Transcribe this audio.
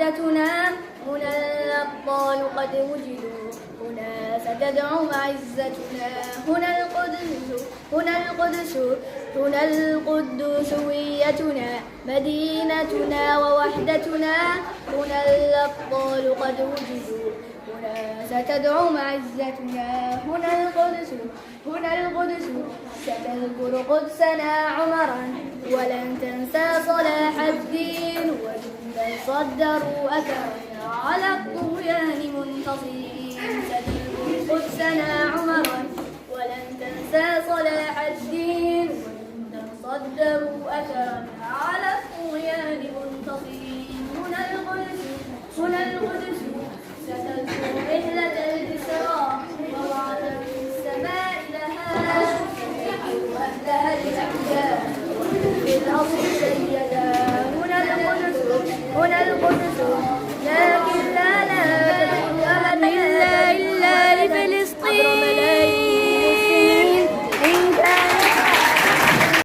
مدينتنا، هنا الأبطال قد وجدوا، هنا ستدعو معزتنا. هنا القدس، هنا القدس، هنا القدسويتنا، مدينتنا ووحدتنا، هنا الأبطال قد وجدوا، هنا ستدعو معزتنا. هنا القدس، هنا القدس، ستذكر قدسنا عمرا، ولن تنسى صلاح الدين، وجندا صدروا أثرنا على الطغيان منتصرين. ستذكر قدسنا عمرا، ولن تنسى صلاح الدين، وجندا صدروا أثرنا على الطغيان منتصرين. هنا القدس، هنا القدس، ستذكر رحلة الإسراء، ووعد في السماء لها، تحيي أهلها الأحياء، وفي الأرض سيدا